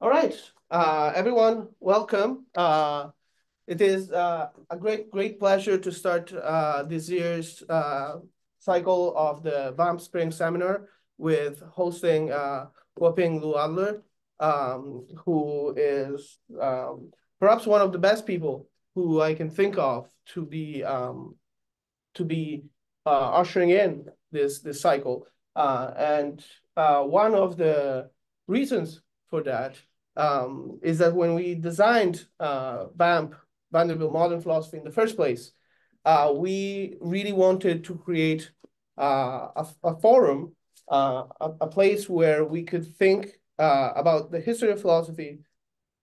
All right, everyone, welcome. It is a great pleasure to start this year's cycle of the VAMP Spring Seminar with hosting Huaping Lu-Adler, who is perhaps one of the best people who I can think of to be ushering in this cycle. And one of the reasons for that is that when we designed VAMP, Vanderbilt Modern Philosophy in the first place, we really wanted to create a forum, a place where we could think about the history of philosophy,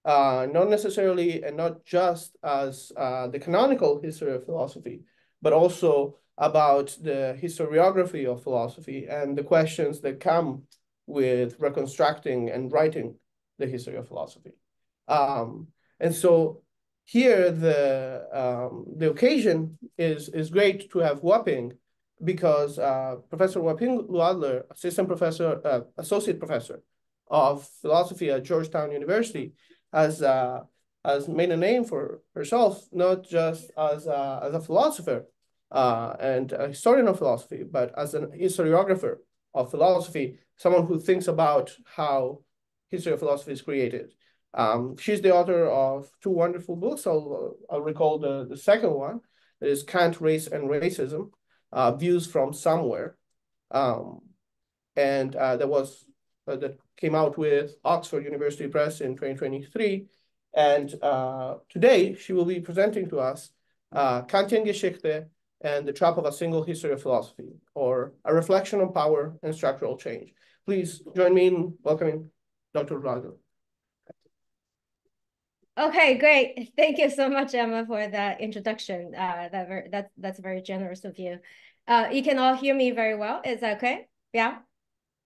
not necessarily and not just as the canonical history of philosophy, but also about the historiography of philosophy and the questions that come with reconstructing and writing the history of philosophy. And so here the occasion is great to have Huaping, because Professor Huaping Lu-Adler, associate professor of philosophy at Georgetown University, has made a name for herself, not just as a philosopher and a historian of philosophy, but as an historiographer of philosophy, someone who thinks about how history of philosophy is created. She's the author of two wonderful books. I'll recall the second one, that is Kant, Race and Racism, Views from Somewhere. And that came out with Oxford University Press in 2023. And today she will be presenting to us Kantian Geschichte and the Trap of a Single History of Philosophy, or a reflection on power and structural change. Please join me in welcoming Dr. Lu-Adler. Okay, great. Thank you so much, Emma, for that introduction. That's very generous of you. You can all hear me very well. Is that okay? Yeah?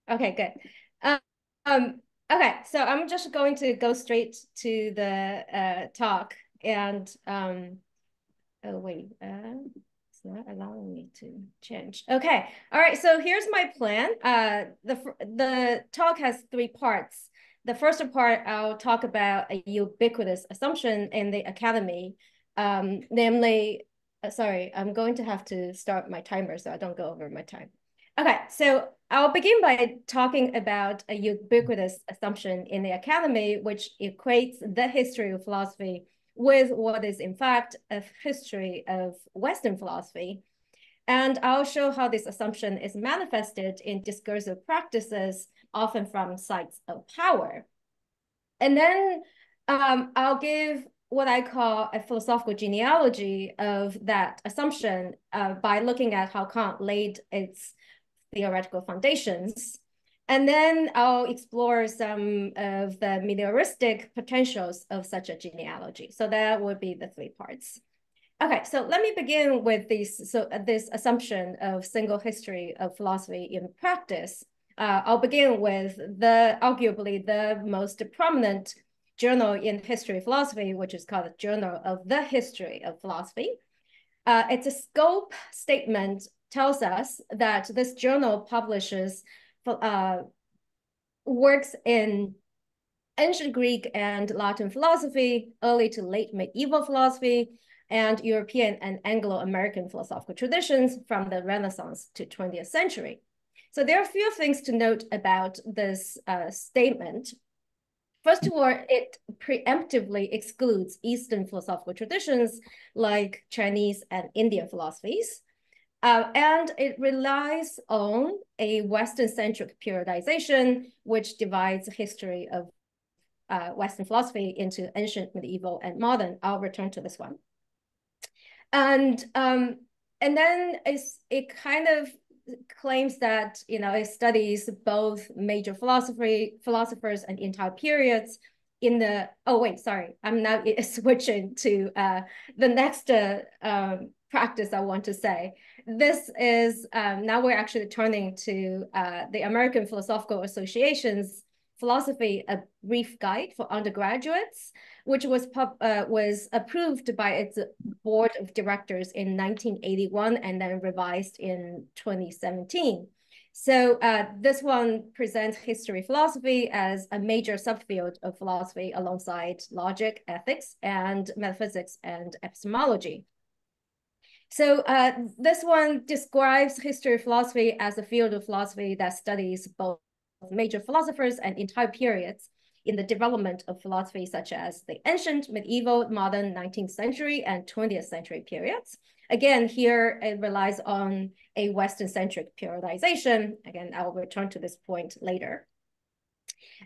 Okay, good. Okay, so I'm just going to go straight to the talk. And oh wait, it's not allowing me to change. Okay, all right. So here's my plan. The talk has three parts. The first part, I'll talk about a ubiquitous assumption in the academy, namely, sorry, I'm going to have to start my timer so I don't go over my time. Okay, so I'll begin by talking about a ubiquitous assumption in the academy, which equates the history of philosophy with what is in fact a history of Western philosophy. And I'll show how this assumption is manifested in discursive practices, often from sites of power. And then I'll give what I call a philosophical genealogy of that assumption by looking at how Kant laid its theoretical foundations. And then I'll explore some of the melioristic potentials of such a genealogy. So that would be the three parts. Okay, so let me begin with this assumption of single history of philosophy in practice. I'll begin with arguably the most prominent journal in history of philosophy, which is called the Journal of the History of Philosophy. Its a scope statement tells us that this journal publishes works in ancient Greek and Latin philosophy, early to late medieval philosophy, and European and Anglo-American philosophical traditions from the Renaissance to 20th century. So there are a few things to note about this statement. First of all, it preemptively excludes Eastern philosophical traditions like Chinese and Indian philosophies. And it relies on a Western-centric periodization, which divides the history of Western philosophy into ancient, medieval, and modern. I'll return to this one. And then it kind of claims that, you know, it studies both major philosophers and entire periods in the, oh wait, sorry, I'm now switching to the next practice I want to say. This is, now we're actually turning to the American Philosophical Association's Philosophy, a Brief Guide for Undergraduates, which was approved by its board of directors in 1981 and then revised in 2017. So this one presents history philosophy as a major subfield of philosophy alongside logic, ethics, and metaphysics and epistemology. So this one describes history philosophy as a field of philosophy that studies both major philosophers and entire periods in the development of philosophy, such as the ancient, medieval, modern, 19th century, and 20th century periods. Again, here it relies on a Western-centric periodization. Again, I will return to this point later.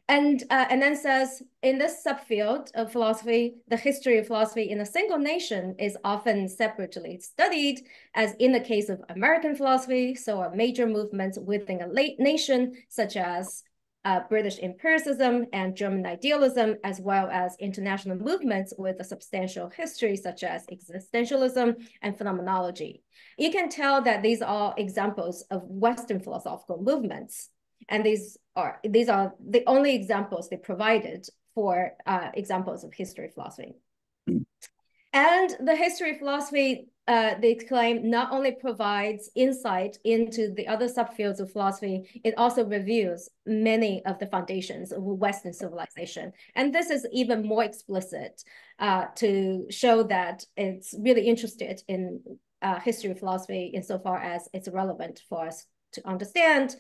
And then says, in this subfield of philosophy, the history of philosophy in a single nation is often separately studied, as in the case of American philosophy. So are major movements within a nation, such as British empiricism and German idealism, as well as international movements with a substantial history, such as existentialism and phenomenology. You can tell that these are examples of Western philosophical movements. And these are the only examples they provided for examples of history philosophy. And the history of philosophy, they claim, not only provides insight into the other subfields of philosophy, it also reviews many of the foundations of Western civilization. And this is even more explicit to show that it's really interested in history of philosophy insofar as it's relevant for us to understand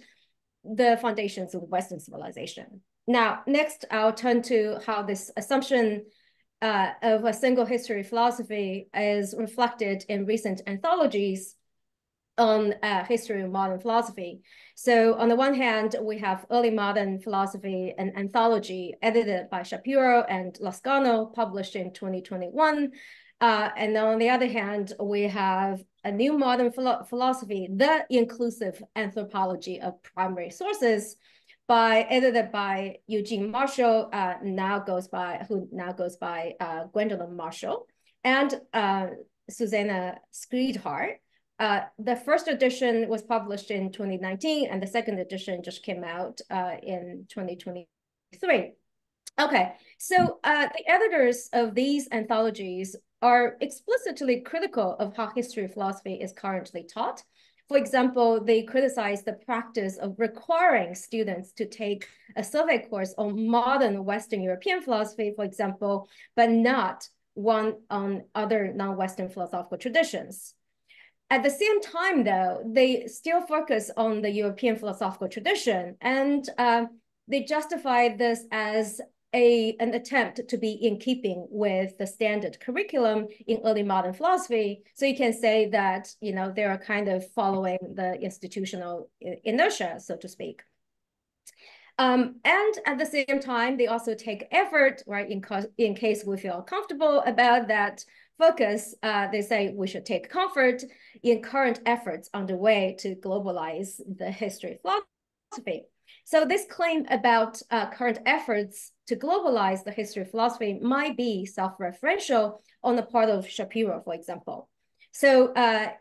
the foundations of Western civilization. Now, next, I'll turn to how this assumption of a single history philosophy is reflected in recent anthologies on history of modern philosophy. So on the one hand, we have Early Modern Philosophy, an anthology edited by Shapiro and Lascano, published in 2021. And on the other hand, we have a new modern philosophy, the inclusive anthropology of primary sources, edited by Eugene Marshall, who now goes by Gwendolyn Marshall, and Susanna Skrydhart. The first edition was published in 2019, and the second edition just came out in 2023. Okay, so the editors of these anthologies are explicitly critical of how history of philosophy is currently taught. For example, they criticize the practice of requiring students to take a survey course on modern Western European philosophy, for example, but not one on other non-Western philosophical traditions. At the same time, though, they still focus on the European philosophical tradition, and they justify this as an attempt to be in keeping with the standard curriculum in early modern philosophy. So you can say that, you know, they are kind of following the institutional inertia, so to speak. And at the same time, they also take effort, right, in case we feel comfortable about that focus, they say we should take comfort in current efforts underway to globalize the history of philosophy. So this claim about current efforts to globalize the history of philosophy might be self-referential on the part of Shapiro, for example. So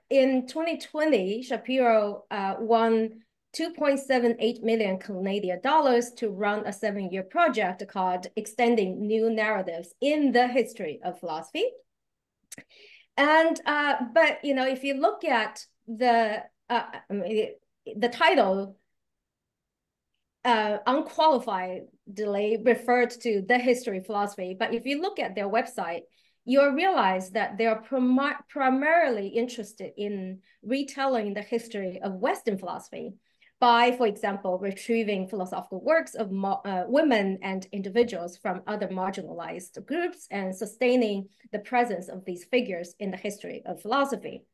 in 2020, Shapiro won 2.78 million Canadian dollars to run a 7-year project called Extending New Narratives in the History of Philosophy. And but you know, if you look at the title, unqualifiedly referred to the history of philosophy, but if you look at their website, you'll realize that they are primarily interested in retelling the history of Western philosophy by, for example, retrieving philosophical works of women and individuals from other marginalized groups and sustaining the presence of these figures in the history of philosophy.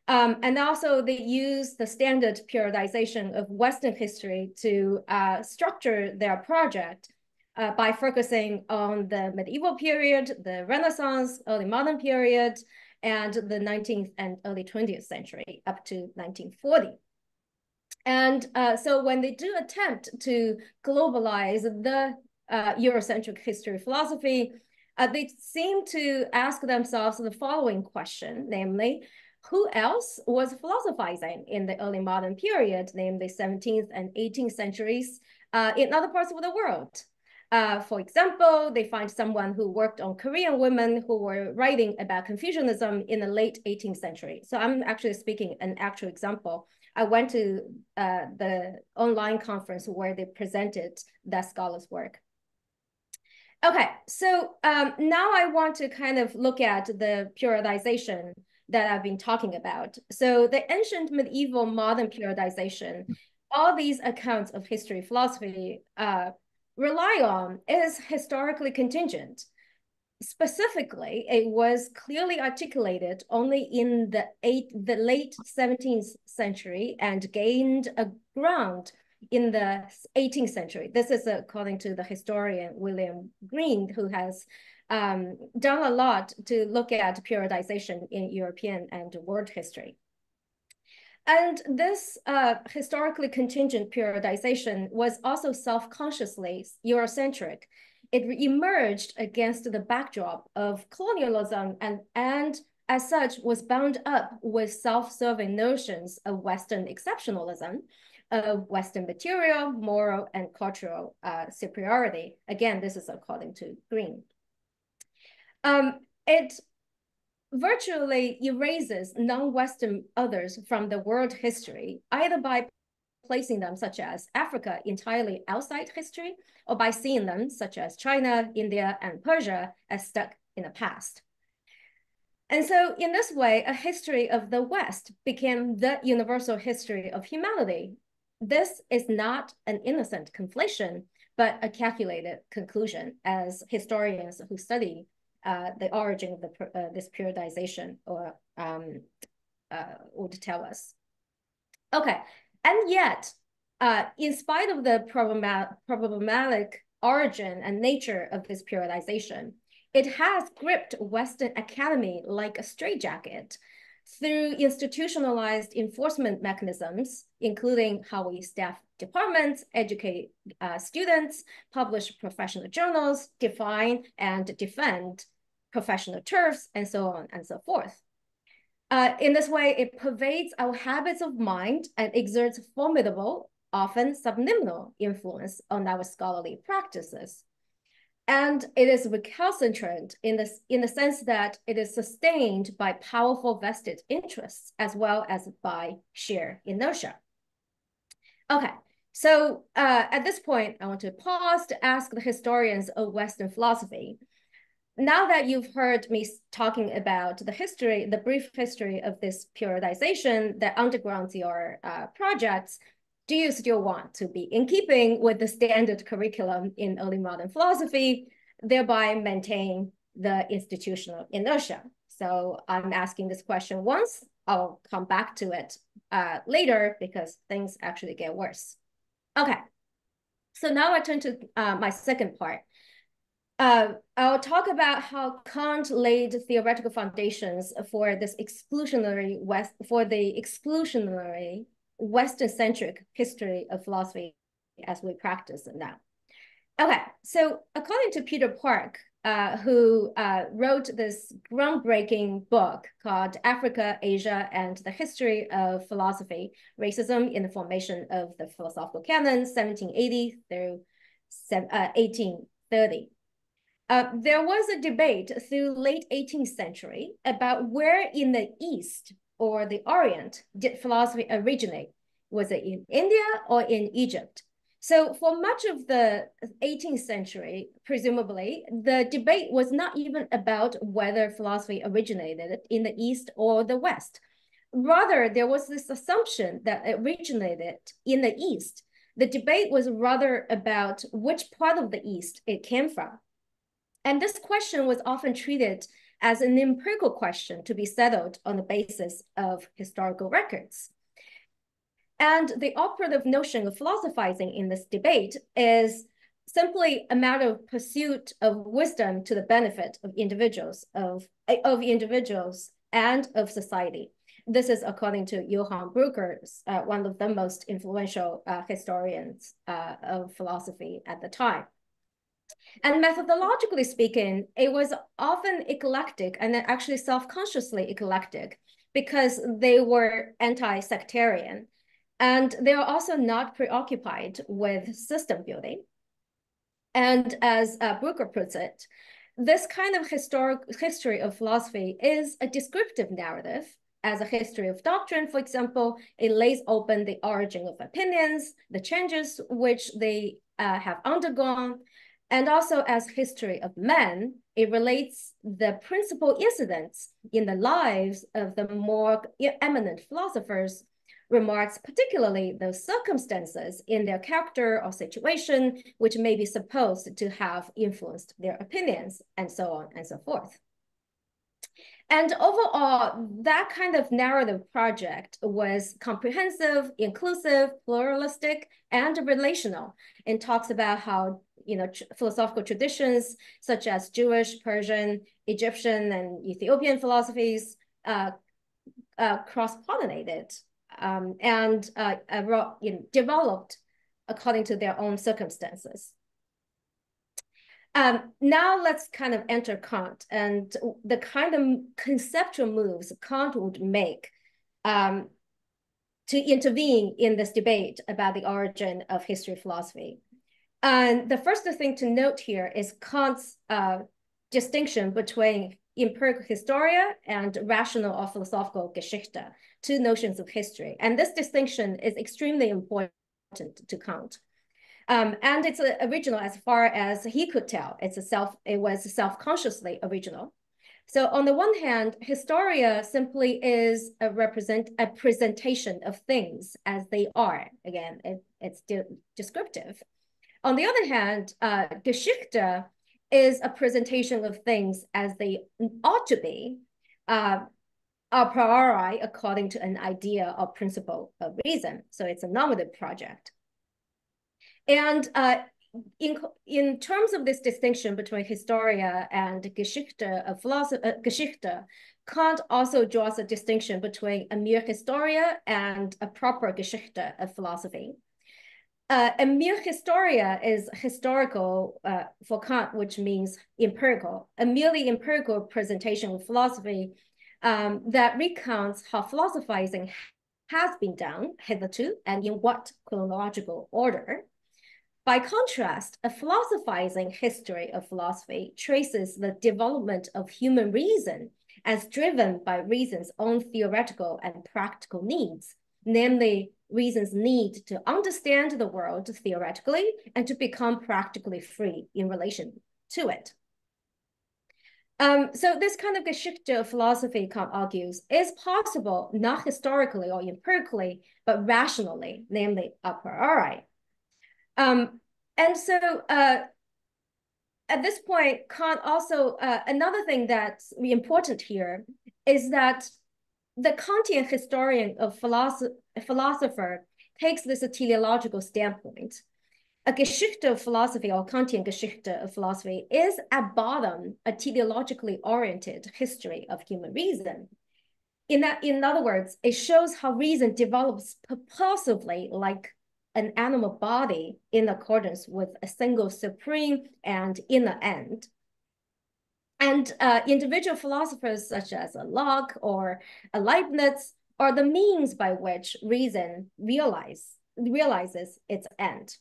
And also they use the standard periodization of Western history to structure their project by focusing on the medieval period, the Renaissance, early modern period, and the 19th and early 20th century up to 1940. And so when they do attempt to globalize the Eurocentric history of philosophy, they seem to ask themselves the following question, namely, who else was philosophizing in the early modern period, namely 17th and 18th centuries in other parts of the world? For example, they find someone who worked on Korean women who were writing about Confucianism in the late 18th century. So I'm actually speaking an actual example I went to the online conference where they presented that scholar's work. Okay, so now I want to kind of look at the periodization that I've been talking about. So the ancient, medieval, modern periodization, all these accounts of history, philosophy rely on is historically contingent. Specifically, it was clearly articulated only in the late 17th century and gained a ground in the 18th century. This is according to the historian William Green, who has done a lot to look at periodization in European and world history. And this historically contingent periodization was also self-consciously Eurocentric. It emerged against the backdrop of colonialism and as such was bound up with self-serving notions of Western exceptionalism, of Western material, moral, and cultural superiority. Again, this is according to Green. It virtually erases non-Western others from the world history, either by placing them, such as Africa, entirely outside history, or by seeing them, such as China, India, and Persia, as stuck in the past. And so in this way, a history of the West became the universal history of humanity. This is not an innocent conflation, but a calculated conclusion, as historians who study the origin of this periodization would tell us. Okay, and yet, in spite of the problematic origin and nature of this periodization, it has gripped Western academy like a straitjacket through institutionalized enforcement mechanisms, including how we staff departments, educate students, publish professional journals, define and defend professional turfs, and so on and so forth. In this way, it pervades our habits of mind and exerts formidable, often subliminal influence on our scholarly practices. And it is recalcitrant in the sense that it is sustained by powerful vested interests as well as by sheer inertia. Okay, so at this point, I want to pause to ask the historians of Western philosophy. Now that you've heard me talking about the history, the brief history of this periodization that undergrounds your projects, do you still want to be in keeping with the standard curriculum in early modern philosophy, thereby maintain the institutional inertia? So I'm asking this question once. I'll come back to it later because things actually get worse. Okay, so now I turn to my second part. I'll talk about how Kant laid theoretical foundations for this exclusionary Western-centric history of philosophy as we practice it now. Okay, so according to Peter Park, who wrote this groundbreaking book called Africa, Asia, and the History of Philosophy, Racism in the Formation of the Philosophical Canon, 1780 through 1830. There was a debate through late 18th century about where in the East or the Orient did philosophy originate. Was it in India or in Egypt? So for much of the 18th century, presumably, the debate was not even about whether philosophy originated in the East or the West. Rather, there was this assumption that it originated in the East. The debate was rather about which part of the East it came from. And this question was often treated as an empirical question to be settled on the basis of historical records. And the operative notion of philosophizing in this debate is simply a matter of pursuit of wisdom to the benefit of individuals, and of society. This is according to Johann Brugger, one of the most influential historians of philosophy at the time. And methodologically speaking, it was often eclectic and actually self-consciously eclectic because they were anti-sectarian. And they are also not preoccupied with system building. And as Brugger puts it, this kind of history of philosophy is a descriptive narrative as a history of doctrine, for example, it lays open the origin of opinions, the changes which they have undergone, and also as history of men, it relates the principal incidents in the lives of the more eminent philosophers, remarks particularly those circumstances in their character or situation which may be supposed to have influenced their opinions, and so on and so forth. And overall, that kind of narrative project was comprehensive, inclusive, pluralistic, and relational, and talks about how philosophical traditions such as Jewish, Persian, Egyptian, and Ethiopian philosophies cross-pollinated and developed according to their own circumstances. Now let's kind of enter Kant and the kind of conceptual moves Kant would make to intervene in this debate about the origin of history philosophy. And the first thing to note here is Kant's distinction between empirical historia and rational or philosophical Geschichte, two notions of history. And this distinction is extremely important to Kant. And it's original as far as he could tell. It was self-consciously original. So on the one hand, historia simply is a presentation of things as they are. Again, it's descriptive. On the other hand, Geschichte is a presentation of things as they ought to be, a priori, according to an idea or principle of reason. So it's a normative project. And in terms of this distinction between historia and Geschichte of Geschichte, Kant also draws a distinction between a mere historia and a proper Geschichte of philosophy. A mere historia is historical for Kant, which means empirical, a merely empirical presentation of philosophy that recounts how philosophizing has been done hitherto and in what chronological order. By contrast, a philosophizing history of philosophy traces the development of human reason as driven by reason's own theoretical and practical needs, namely reason's need to understand the world theoretically and to become practically free in relation to it. So this kind of Geschichte of philosophy, Kant argues, is possible not historically or empirically, but rationally, namely a priori. And so at this point, Kant also, another thing that's important here is that the Kantian historian of philosopher takes this teleological standpoint. A Geschichte of philosophy or Kantian Geschichte of philosophy is at bottom a teleologically oriented history of human reason. In other words, it shows how reason develops propulsively like an animal body in accordance with a single supreme and inner end. And individual philosophers such as a Locke or a Leibniz are the means by which reason realizes its end.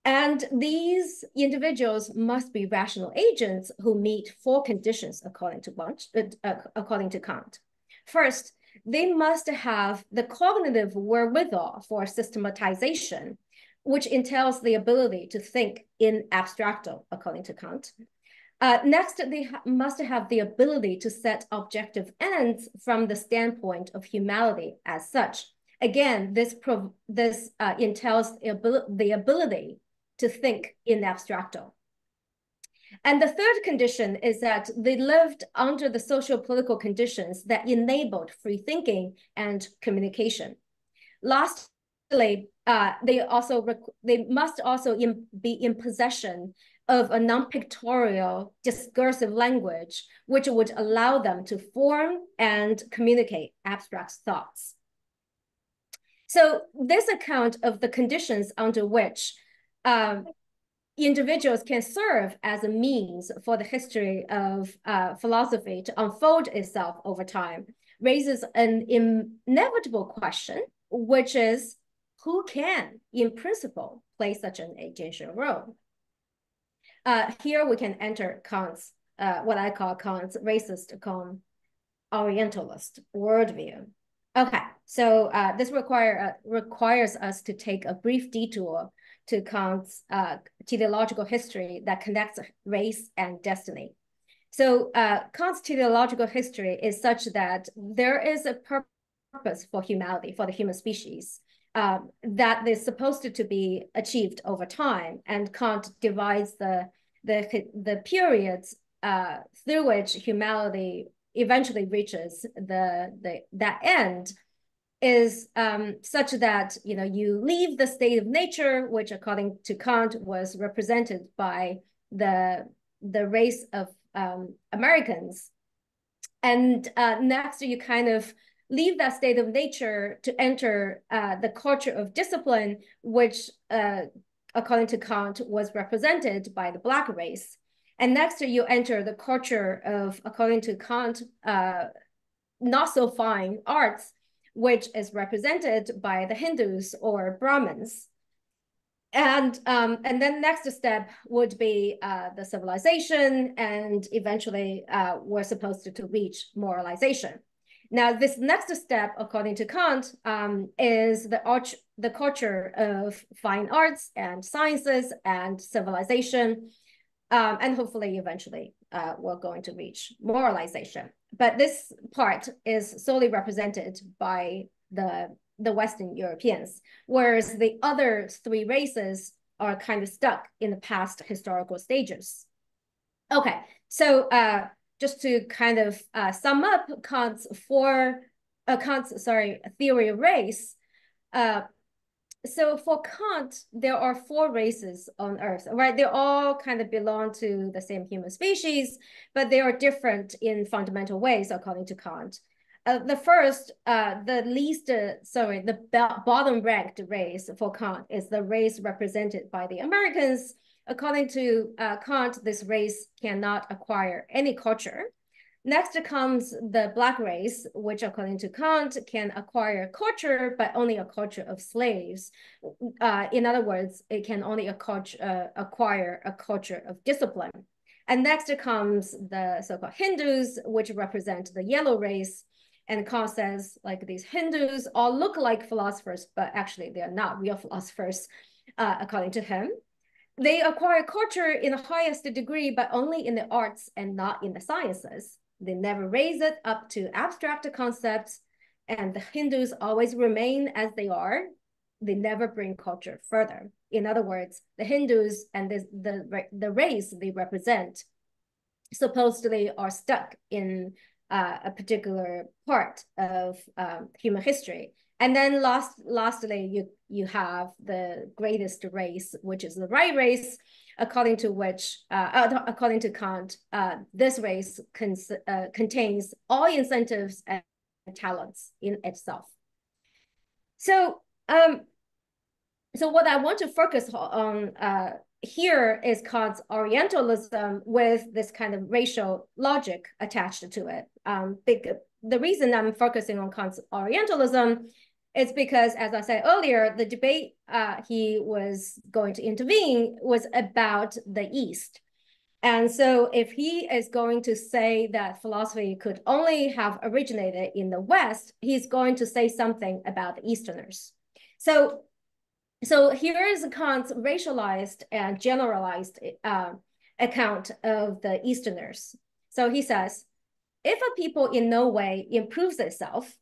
And these individuals must be rational agents who meet four conditions according to Kant. First, they must have the cognitive wherewithal for systematization, which entails the ability to think in abstracto, according to Kant. Next, they must have the ability to set objective ends from the standpoint of humanity as such. Again, this entails the ability to think in abstracto. And the third condition is that they lived under the social-political conditions that enabled free thinking and communication. Lastly, they must also be in possession of a non-pictorial discursive language, which would allow them to form and communicate abstract thoughts. So this account of the conditions under which individuals can serve as a means for the history of philosophy to unfold itself over time raises an inevitable question, which is who can, in principle, play such an agential role? Here we can enter Kant's, what I call Kant's racist Orientalist worldview. Okay, so this requires us to take a brief detour to Kant's teleological history that connects race and destiny. So Kant's teleological history is such that there is a purpose for humanity, for the human species, that is supposed to be achieved over time. And Kant divides the periods through which humanity eventually reaches that end is such that you leave the state of nature, which according to Kant was represented by the race of Americans, and next you kind of leave that state of nature to enter the culture of discipline, which according to Kant was represented by the Black race. And next you enter the culture of, according to Kant, not so fine arts, which is represented by the Hindus or Brahmins. And then next step would be the civilization, and eventually we're supposed to reach moralization. Now, this next step, according to Kant, is the culture of fine arts and sciences and civilization, and hopefully eventually we're going to reach moralization. But this part is solely represented by the Western Europeans, whereas the other three races are kind of stuck in the past historical stages. Okay, so just to kind of sum up Kant's theory of race. So for Kant, there are four races on Earth, right? They all kind of belong to the same human species, but they are different in fundamental ways, according to Kant. The first, the bottom ranked race for Kant is the race represented by the Americans. According to Kant, this race cannot acquire any culture. Next comes the Black race, which according to Kant can acquire culture, but only a culture of slaves. In other words, it can only acquire a culture of discipline. And next comes the so-called Hindus, which represent the yellow race. And Kant says, like, these Hindus all look like philosophers, but actually they are not real philosophers, according to him. They acquire culture in the highest degree, but only in the arts and not in the sciences. They never raise it up to abstract concepts, and the Hindus always remain as they are. They never bring culture further. In other words, the Hindus and the race they represent supposedly are stuck in a particular part of human history. And then lastly, you have the greatest race, which is the right race, according to Kant, this race contains all incentives and talents in itself. So what I want to focus on here is Kant's Orientalism with this kind of racial logic attached to it. The reason I'm focusing on Kant's Orientalism is because, as I said earlier, the debate he was going to intervene was about the East. And so if he is going to say that philosophy could only have originated in the West, he's going to say something about the Easterners. So here is Kant's racialized and generalized account of the Easterners. So he says, if a people in no way improves itself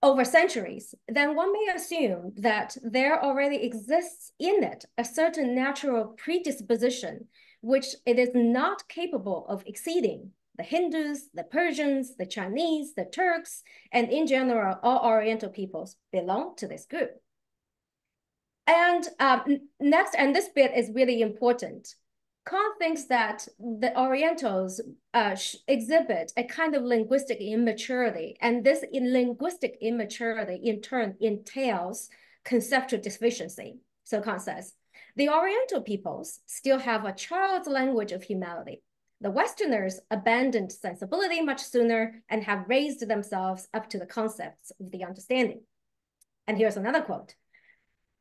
over centuries, then one may assume that there already exists in it a certain natural predisposition which it is not capable of exceeding. The Hindus, the Persians, the Chinese, the Turks, and in general, all Oriental peoples belong to this group. And next, and this bit is really important, Kant thinks that the Orientals exhibit a kind of linguistic immaturity, and this linguistic immaturity in turn entails conceptual deficiency. So Kant says, the Oriental peoples still have a child's language of humanity. The Westerners abandoned sensibility much sooner and have raised themselves up to the concepts of the understanding. And here's another quote.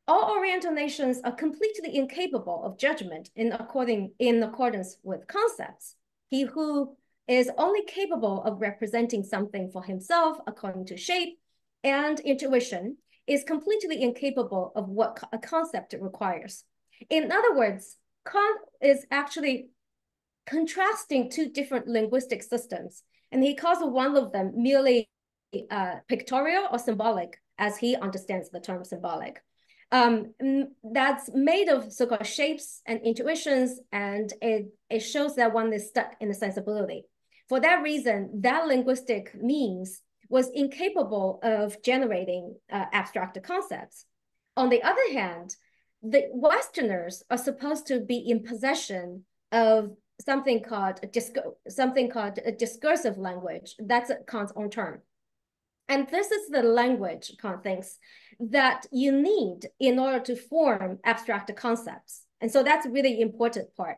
All Oriental nations are completely incapable of judgment in accordance with concepts. He who is only capable of representing something for himself according to shape, and intuition is completely incapable of what a concept requires. In other words, Kant is actually contrasting two different linguistic systems, and he calls one of them merely pictorial or symbolic, as he understands the term symbolic. That's made of so-called shapes and intuitions, and it shows that one is stuck in the sensibility. For that reason, that linguistic means was incapable of generating abstract concepts. On the other hand, the Westerners are supposed to be in possession of something called a discursive language. That's Kant's own term. And this is the language, Kant thinks, that you need in order to form abstract concepts. And so that's a really important part,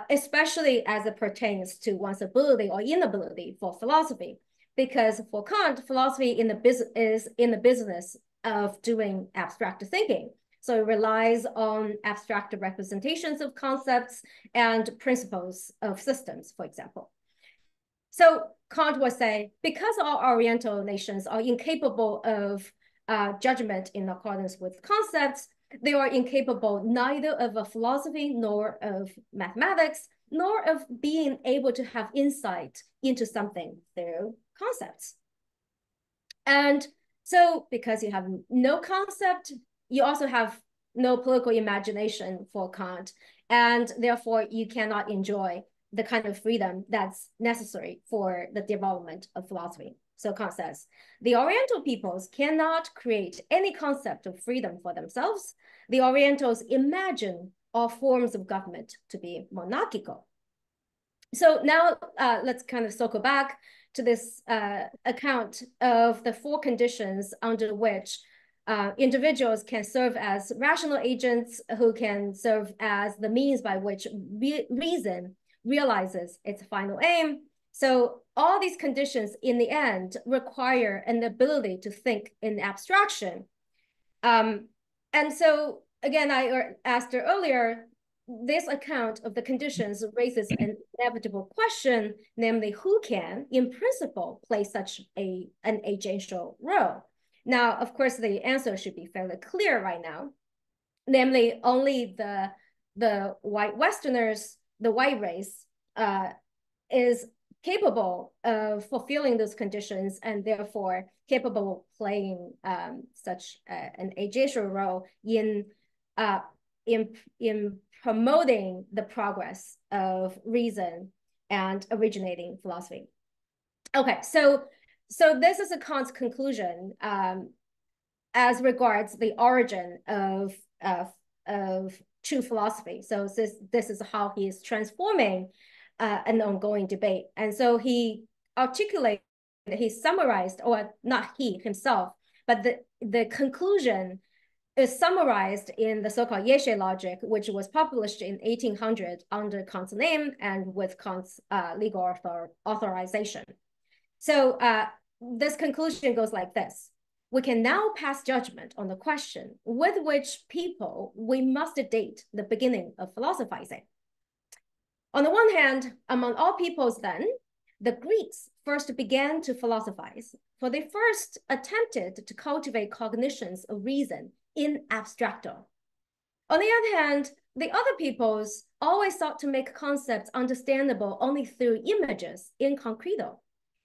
especially as it pertains to one's ability or inability for philosophy. Because for Kant, philosophy is in the business of doing abstract thinking. So it relies on abstract representations of concepts and principles of systems, for example. So Kant would say, because all Oriental nations are incapable of judgment in accordance with concepts, they are incapable neither of a philosophy nor of mathematics, nor of being able to have insight into something through concepts. And so because you have no concept, you also have no political imagination for Kant, and therefore you cannot enjoy the kind of freedom that's necessary for the development of philosophy. So Kant says, the Oriental peoples cannot create any concept of freedom for themselves. The Orientals imagine all forms of government to be monarchical. So now let's kind of circle back to this account of the four conditions under which individuals can serve as rational agents who can serve as the means by which reason realizes its final aim. So all these conditions in the end require an ability to think in abstraction. And so again, I asked earlier, this account of the conditions raises an inevitable question, namely who can, in principle, play such an agential role? Now, of course, the answer should be fairly clear right now, namely only the white Westerners, the white race, is capable of fulfilling those conditions and therefore capable of playing such an agential role in promoting the progress of reason and originating philosophy. Okay, so this is a Kant's conclusion as regards the origin of true philosophy. So this is how he is transforming an ongoing debate. And so he articulated, he summarized, or not he himself, but the conclusion is summarized in the so-called Yeshe logic, which was published in 1800 under Kant's name and with Kant's legal authorization. So this conclusion goes like this. We can now pass judgment on the question with which people we must date the beginning of philosophizing. On the one hand, among all peoples then, the Greeks first began to philosophize, for they first attempted to cultivate cognitions of reason in abstracto. On the other hand, the other peoples always sought to make concepts understandable only through images in concreto.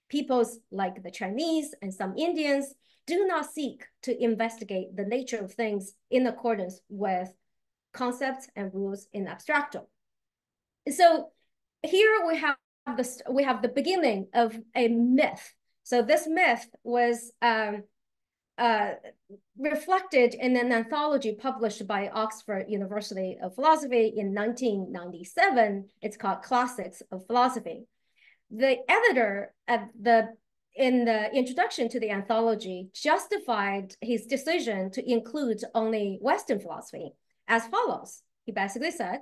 Peoples like the Chinese and some Indians do not seek to investigate the nature of things in accordance with concepts and rules in abstracto. So here we have the beginning of a myth. So this myth was reflected in an anthology published by Oxford University of Philosophy in 1997. It's called Classics of Philosophy. The editor in the introduction to the anthology justified his decision to include only Western philosophy as follows. He basically said,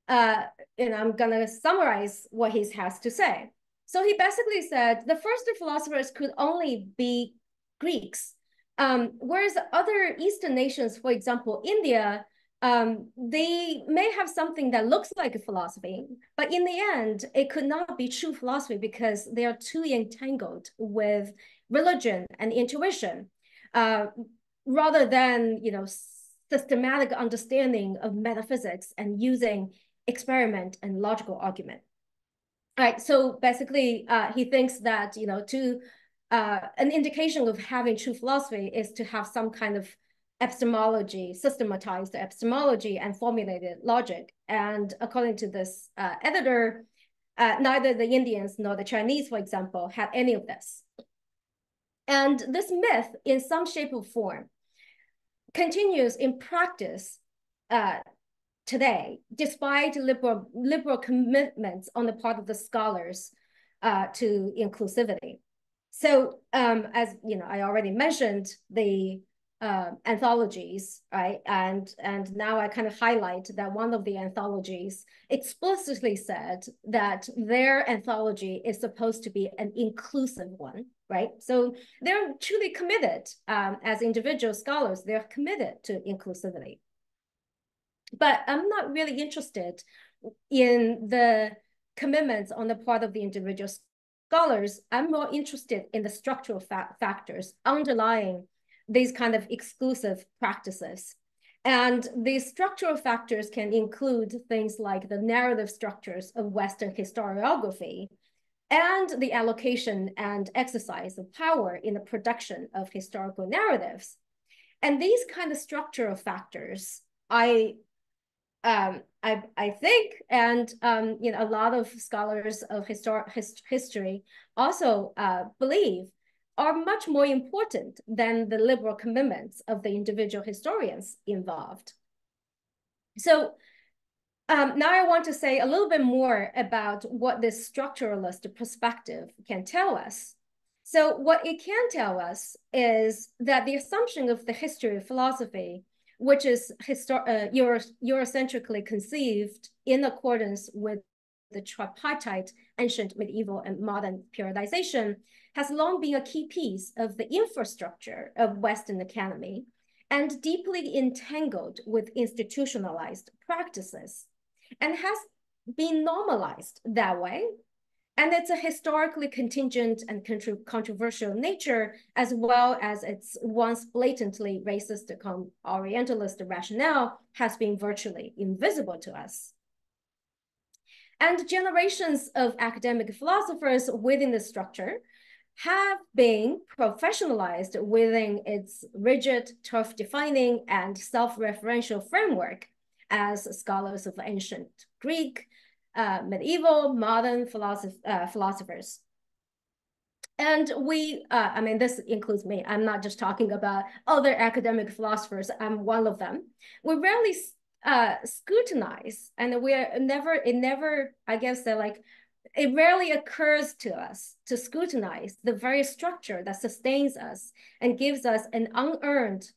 and I'm going to summarize what he has to say. So he basically said the first philosophers could only be Greeks, whereas other Eastern nations, for example, India, they may have something that looks like a philosophy, but in the end, it could not be true philosophy because they are too entangled with religion and intuition, rather than, you know, systematic understanding of metaphysics and using experiment and logical argument. All right, so basically, he thinks that, you know, an indication of having true philosophy is to have some kind of epistemology, systematized epistemology and formulated logic. And according to this editor, neither the Indians nor the Chinese, for example, had any of this. And this myth, in some shape or form, continues in practice today, despite liberal commitments on the part of the scholars to inclusivity. So, as you know, I already mentioned the anthologies, right? And now I kind of highlight that one of the anthologies explicitly said that their anthology is supposed to be an inclusive one, right? So they're truly committed, as individual scholars, they're committed to inclusivity. But I'm not really interested in the commitments on the part of the individual scholars. I'm more interested in the structural factors underlying these kind of exclusive practices. And these structural factors can include things like the narrative structures of Western historiography and the allocation and exercise of power in the production of historical narratives. And these kind of structural factors, I think, and you know, a lot of scholars of history also believe are much more important than the liberal commitments of the individual historians involved. So now I want to say a little bit more about what this structuralist perspective can tell us. So what it can tell us is that the assumption of the history of philosophy, which is Eurocentrically conceived in accordance with the tripartite ancient, medieval, and modern periodization, has long been a key piece of the infrastructure of Western academy and deeply entangled with institutionalized practices, and has been normalized that way. And it's a historically contingent and controversial nature, as well as its once blatantly racist Orientalist rationale has been virtually invisible to us. And generations of academic philosophers within the structure have been professionalized within its rigid, turf-defining, and self-referential framework as scholars of ancient Greek, medieval, modern philosophers. And I mean, this includes me. I'm not just talking about other academic philosophers. I'm one of them. We rarely scrutinize, and I guess that, like, it rarely occurs to us to scrutinize the very structure that sustains us and gives us an unearned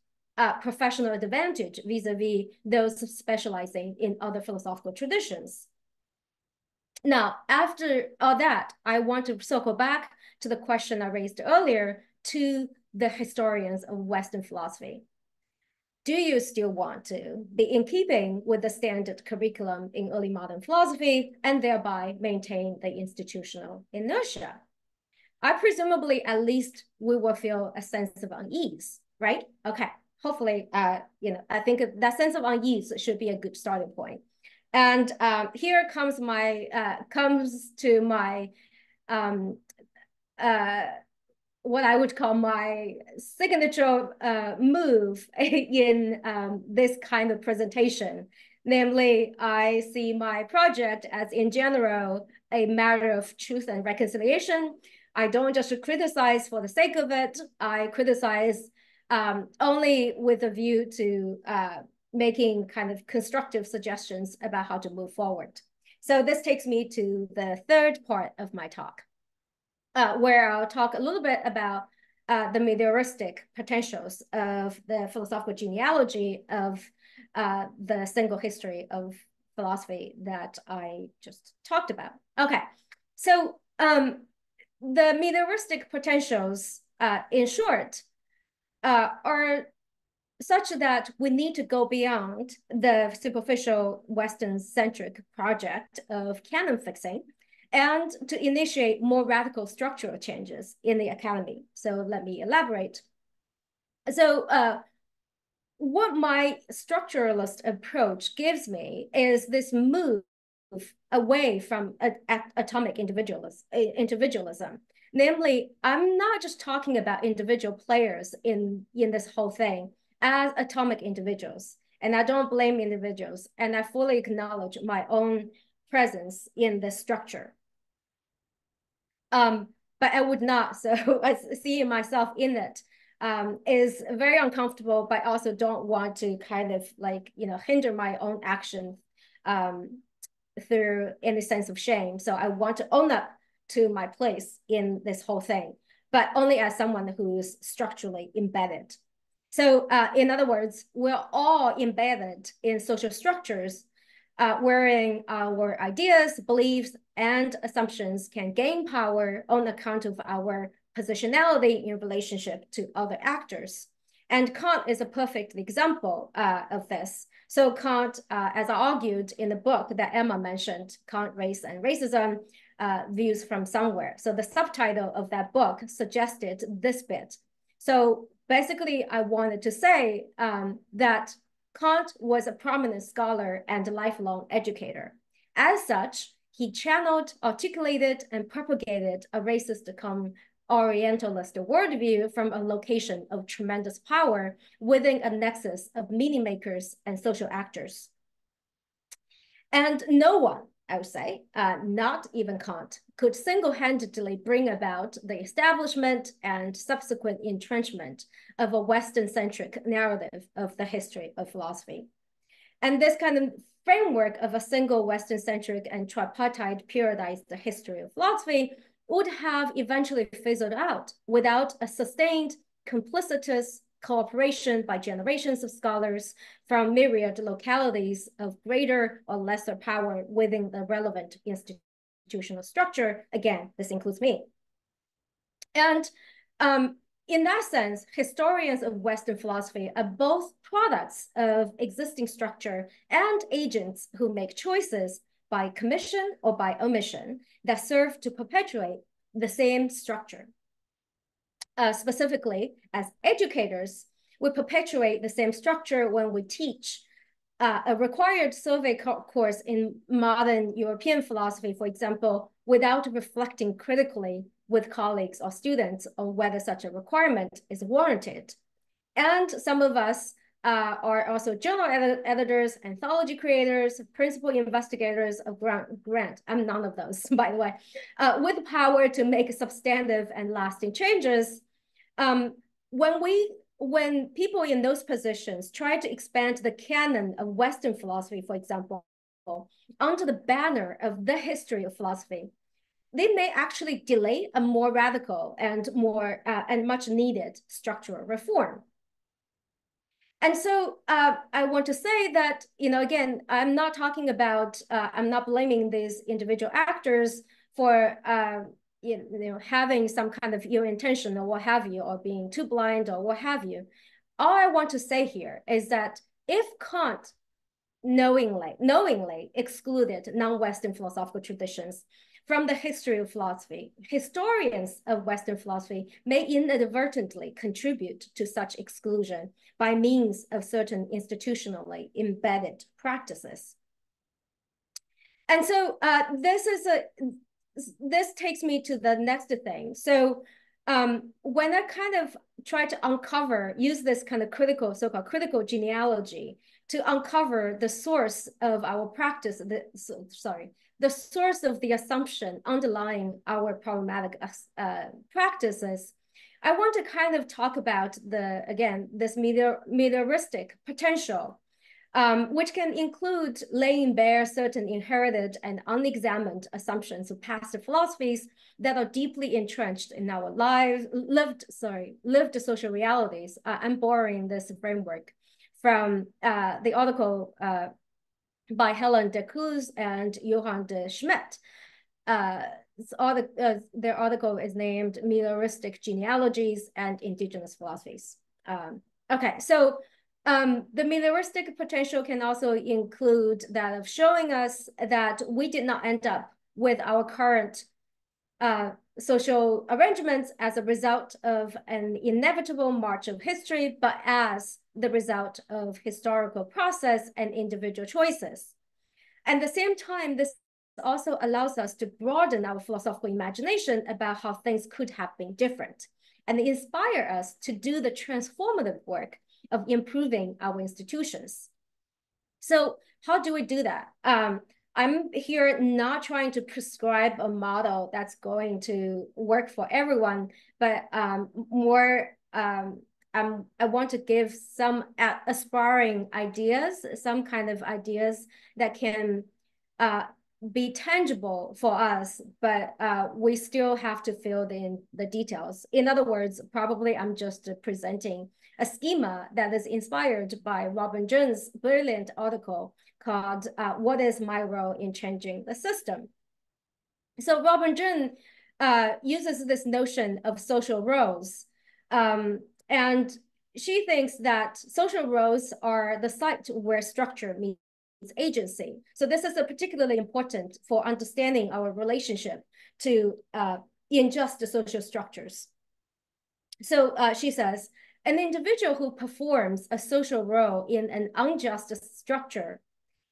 professional advantage vis-a-vis those specializing in other philosophical traditions. Now, after all that, I want to circle back to the question I raised earlier to the historians of Western philosophy. Do you still want to be in keeping with the standard curriculum in early modern philosophy and thereby maintain the institutional inertia? I presumably, at least, we will feel a sense of unease, right? Okay, hopefully, you know, I think that sense of unease should be a good starting point. And here comes to my what I would call my signature move in this kind of presentation. Namely, I see my project as, in general, a matter of truth and reconciliation. I don't just criticize for the sake of it. I criticize only with a view to making kind of constructive suggestions about how to move forward. So this takes me to the third part of my talk, where I'll talk a little bit about the melioristic potentials of the philosophical genealogy of the single history of philosophy that I just talked about. Okay, so the melioristic potentials, in short, are such that we need to go beyond the superficial Western-centric project of canon fixing and to initiate more radical structural changes in the academy. So let me elaborate. So what my structuralist approach gives me is this move away from atomic individualism. Namely, I'm not just talking about individual players in this whole thing as atomic individuals, and I don't blame individuals, and I fully acknowledge my own presence in the structure. But I would not, so seeing myself in it is very uncomfortable, but I also don't want to kind of like, hinder my own action through any sense of shame. So I want to own up to my place in this whole thing, but only as someone who's structurally embedded. So in other words, we're all embedded in social structures wherein our ideas, beliefs, and assumptions can gain power on account of our positionality in relationship to other actors. And Kant is a perfect example of this. So Kant, as I argued in the book that Emma mentioned, Kant, Race and Racism, Views from Somewhere. So the subtitle of that book suggested this bit. So basically, I wanted to say that Kant was a prominent scholar and lifelong educator. As such, he channeled, articulated, and propagated a racist Orientalist worldview from a location of tremendous power within a nexus of meaning makers and social actors. And no one, I would say, not even Kant, could single-handedly bring about the establishment and subsequent entrenchment of a Western-centric narrative of the history of philosophy. And this kind of framework of a single Western-centric and tripartite periodized history of philosophy would have eventually fizzled out without a sustained, complicitous cooperation by generations of scholars from myriad localities of greater or lesser power within the relevant institutional structure. Again, this includes me. And in that sense, historians of Western philosophy are both products of existing structure and agents who make choices by commission or by omission that serve to perpetuate the same structure. Specifically, as educators, we perpetuate the same structure when we teach a required survey course in modern European philosophy, for example, without reflecting critically with colleagues or students on whether such a requirement is warranted. And some of us are also journal editors, anthology creators, principal investigators of grant. I'm none of those, by the way, with power to make substantive and lasting changes. When people in those positions try to expand the canon of Western philosophy, for example, under the banner of the history of philosophy, they may actually delay a more radical and more and much needed structural reform. And so I want to say that, again, I'm not talking about, I'm not blaming these individual actors for, having some kind of ill intention or what have you, or being too blind or what have you. All I want to say here is that if Kant knowingly excluded non-Western philosophical traditions from the history of philosophy, historians of Western philosophy may inadvertently contribute to such exclusion by means of certain institutionally embedded practices. And so this takes me to the next thing. So when I kind of try to use this kind of so-called critical genealogy to uncover the source of our practice, the source of the assumption underlying our problematic practices, I want to kind of talk about this melioristic potential, which can include laying bare certain inherited and unexamined assumptions of past philosophies that are deeply entrenched in our lived social realities. I'm borrowing this framework from the article by Helen de Cruz and Johann de Schmidt. Their article is named Melioristic Genealogies and Indigenous Philosophies. Okay, so The melioristic potential can also include that of showing us that we did not end up with our current social arrangements as a result of an inevitable march of history, but as the result of historical process and individual choices. At the same time, this also allows us to broaden our philosophical imagination about how things could have been different and inspire us to do the transformative work of improving our institutions. So how do we do that? I'm here not trying to prescribe a model that's going to work for everyone, but I want to give some aspiring ideas, some kind of ideas that can be tangible for us, but we still have to fill in the details. In other words, probably I'm just presenting a schema that is inspired by Robin Zheng's brilliant article called What is My Role in Changing the System? So Robin Zheng uses this notion of social roles. And she thinks that social roles are the site where structure meets agency. So this is particularly important for understanding our relationship to unjust social structures. So she says, an individual who performs a social role in an unjust structure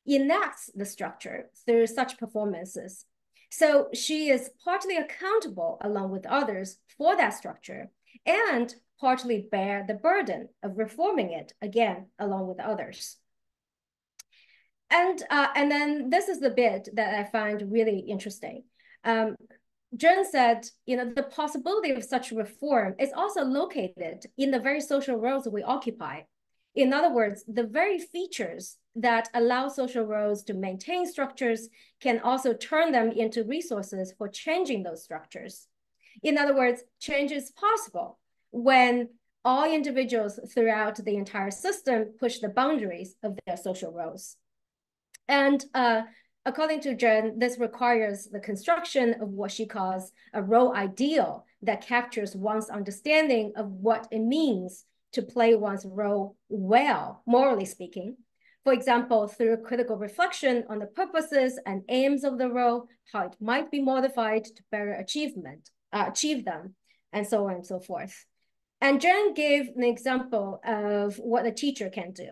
enacts the structure through such performances. So she is partly accountable along with others for that structure and partly bear the burden of reforming it again along with others. And then this is the bit that I find really interesting. Zheng said, the possibility of such reform is also located in the very social roles we occupy. In other words, the very features that allow social roles to maintain structures can also turn them into resources for changing those structures. In other words, change is possible when all individuals throughout the entire system push the boundaries of their social roles. And according to Zheng, this requires the construction of what she calls a role ideal that captures one's understanding of what it means to play one's role well, morally speaking. For example, through critical reflection on the purposes and aims of the role, how it might be modified to better achieve them, and so on and so forth. And Zheng gave an example of what a teacher can do.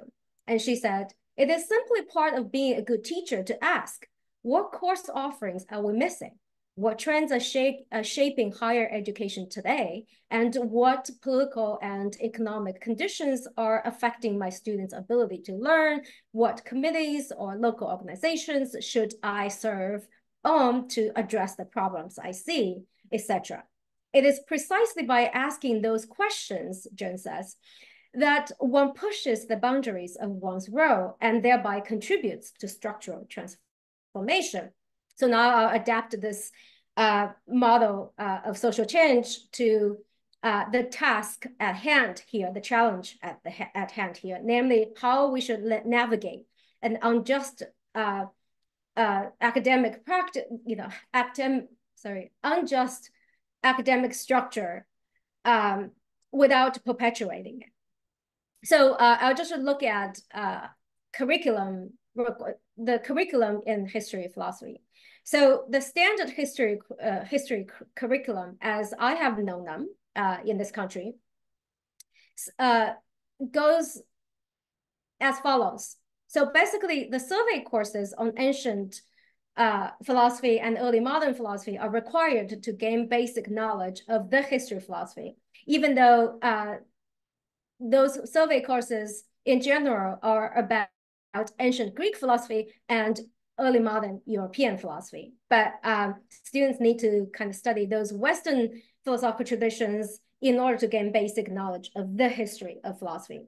And she said, it is simply part of being a good teacher to ask, what course offerings are we missing? What trends are shaping higher education today? And what political and economic conditions are affecting my students' ability to learn? What committees or local organizations should I serve on to address the problems I see, etc.? It is precisely by asking those questions, Zheng says, that one pushes the boundaries of one's role and thereby contributes to structural transformation. So now I'll adapt this model of social change to the task at hand here, the challenge at hand here, namely how we should navigate an unjust academic practice, unjust academic structure without perpetuating it. So I'll just look at the curriculum in history of philosophy. So the standard history curriculum, as I have known them in this country, goes as follows. So basically, the survey courses on ancient philosophy and early modern philosophy are required to gain basic knowledge of the history of philosophy, even though those survey courses in general are about ancient Greek philosophy and early modern European philosophy. But students need to kind of study those Western philosophical traditions in order to gain basic knowledge of the history of philosophy.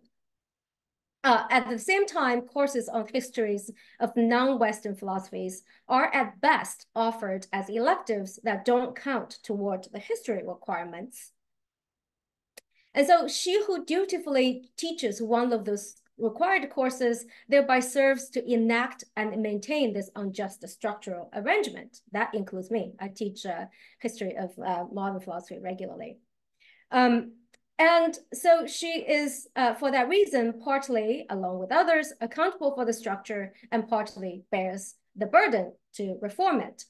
At the same time, courses on histories of non-Western philosophies are at best offered as electives that don't count toward the history requirements. And so she who dutifully teaches one of those required courses thereby serves to enact and maintain this unjust structural arrangement. That includes me. I teach history of modern philosophy regularly. And so she is, for that reason, partly, along with others, accountable for the structure and partly bears the burden to reform it.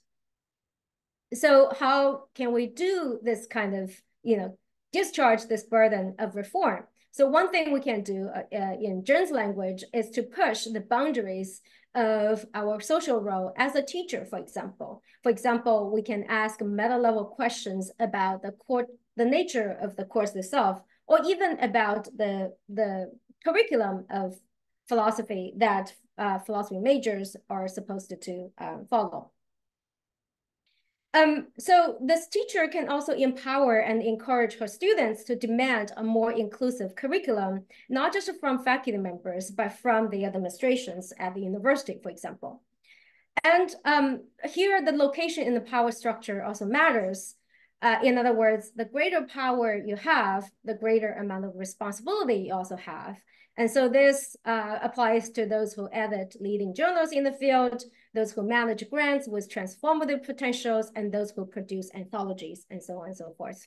So how can we do this kind of, discharge this burden of reform? So one thing we can do in Zhen's language is to push the boundaries of our social role as a teacher, for example. For example, we can ask meta-level questions about the nature of the course itself, or even about the curriculum of philosophy that philosophy majors are supposed to follow. So this teacher can also empower and encourage her students to demand a more inclusive curriculum, not just from faculty members, but from the administrations at the university, for example. And here, the location in the power structure also matters. In other words, the greater power you have, the greater amount of responsibility you also have. And so this applies to those who edit leading journals in the field, those who manage grants with transformative potentials, and those who produce anthologies, and so on and so forth.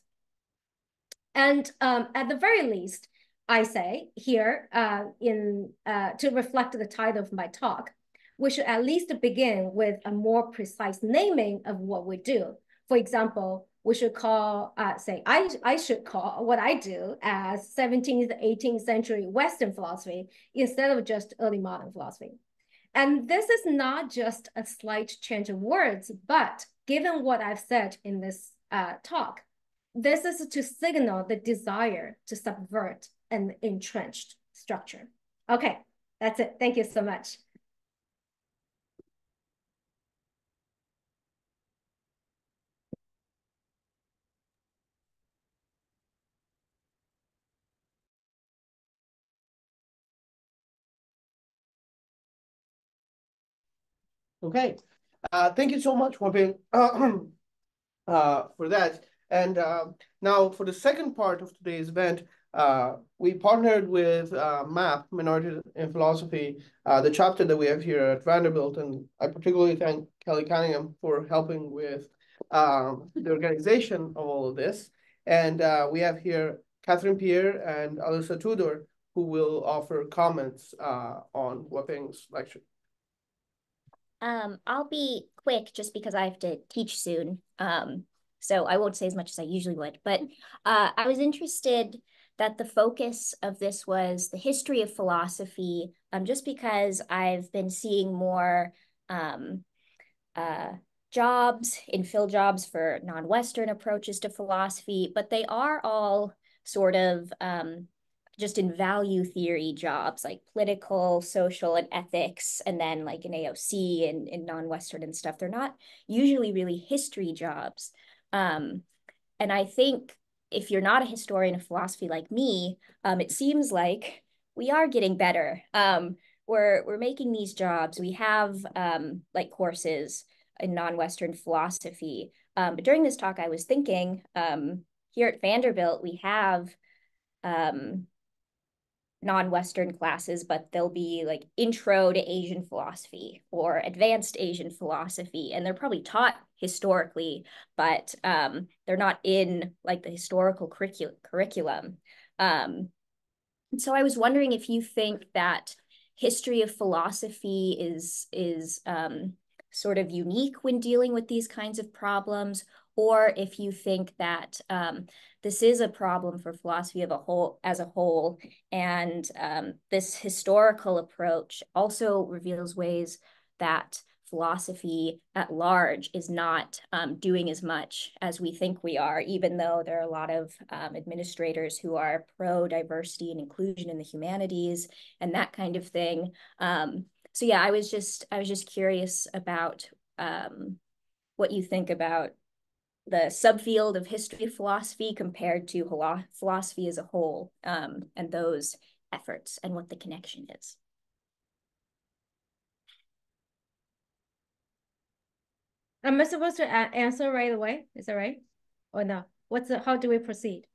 And at the very least, I say here, to reflect the title of my talk, we should at least begin with a more precise naming of what we do. For example, we should call, I should call what I do as 17th, 18th century Western philosophy instead of just early modern philosophy. And this is not just a slight change of words, but given what I've said in this talk, this is to signal the desire to subvert an entrenched structure. Okay, that's it. Thank you so much. Okay, thank you so much, Huaping, for that. And now for the second part of today's event, we partnered with MAP, Minorities in Philosophy, the chapter that we have here at Vanderbilt. And I particularly thank Kelly Cunningham for helping with the organization of all of this. And we have here Catherine Pierre and Alyssa Tudor, who will offer comments on Huaping's lecture. I'll be quick just because I have to teach soon. So I won't say as much as I usually would, but I was interested that the focus of this was the history of philosophy, just because I've been seeing more jobs, infill jobs for non-Western approaches to philosophy, but they are all sort of just in value theory jobs like political, social, and ethics, and then like in AOC and in non-Western and stuff. They're not usually really history jobs. And I think if you're not a historian of philosophy like me, it seems like we are getting better. We're making these jobs. We have like courses in non-Western philosophy. But during this talk, I was thinking here at Vanderbilt, we have non-Western classes, but they'll be like intro to Asian philosophy or advanced Asian philosophy. And they're probably taught historically, but they're not in like the historical curriculum. So I was wondering if you think that history of philosophy is sort of unique when dealing with these kinds of problems, or if you think that this is a problem for philosophy as a whole, and this historical approach also reveals ways that philosophy at large is not doing as much as we think we are, even though there are a lot of administrators who are pro-diversity and inclusion in the humanities and that kind of thing. So yeah, I was just curious about what you think about the subfield of history of philosophy compared to philosophy as a whole, and those efforts and what the connection is. Am I supposed to answer right away? Is that right? Or no? How do we proceed?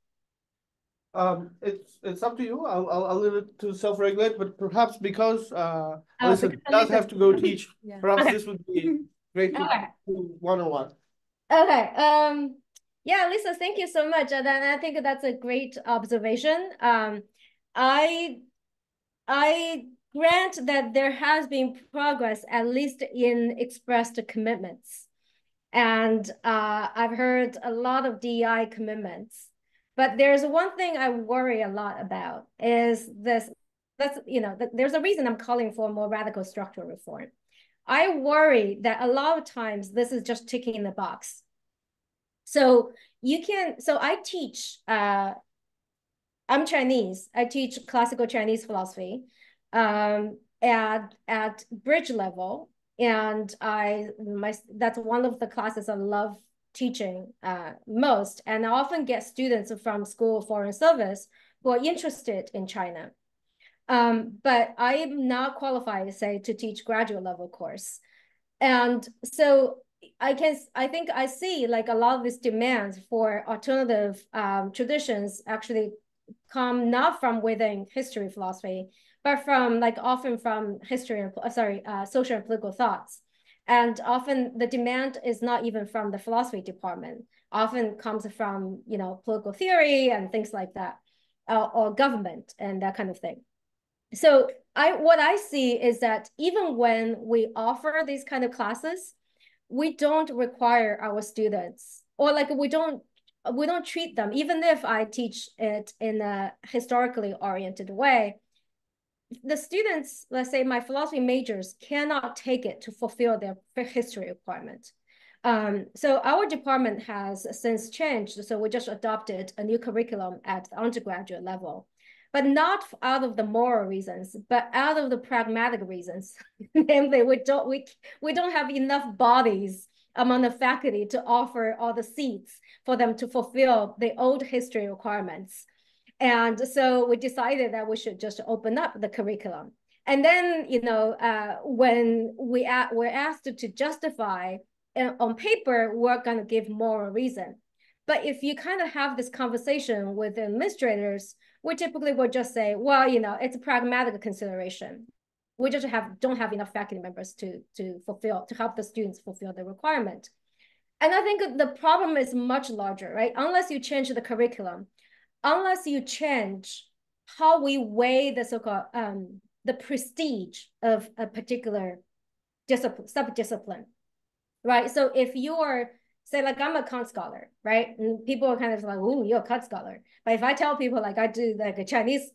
It's up to you. I'll leave it to self-regulate, but perhaps because Alyssa does have to go teach, perhaps this would be great to do one-on-one. Okay. Yeah, Lisa, thank you so much. And I think that's a great observation. I grant that there has been progress, at least in expressed commitments. And I've heard a lot of DEI commitments. But there's one thing I worry a lot about is this, there's a reason I'm calling for more radical structural reform. I worry that a lot of times this is just ticking the box. So I teach, I'm Chinese. I teach classical Chinese philosophy at bridge level. And that's one of the classes I love teaching most. And I often get students from School of Foreign Service who are interested in China. But I am not qualified, say, to teach graduate level course. And so I think I see like a lot of these demands for alternative traditions actually come not from within history philosophy, but from often from history and social and political thoughts. And often the demand is not even from the philosophy department, often comes from, political theory and things like that, or government and that kind of thing. So what I see is that even when we offer these kind of classes, we don't require our students, or we don't treat them, even if I teach it in a historically oriented way, the students, let's say my philosophy majors, cannot take it to fulfill their history requirement. So our department has since changed. So we just adopted a new curriculum at the undergraduate level, but not out of the moral reasons, but out of the pragmatic reasons. Namely, we don't have enough bodies among the faculty to offer all the seats for them to fulfill the old history requirements. And so we decided that we should just open up the curriculum. And then, when we're asked to justify on paper, we're going to give moral reason. But if you kind of have this conversation with administrators, we typically will just say, well, it's a pragmatic consideration. We just don't have enough faculty members to help the students fulfill the requirement. And I think the problem is much larger, right? Unless you change the curriculum, unless you change how we weigh the so-called the prestige of a particular sub-discipline, right? So if you're, say, I'm a Kant scholar, right? And people are kind of like, "Ooh, you're a Kant scholar." But if I tell people I do a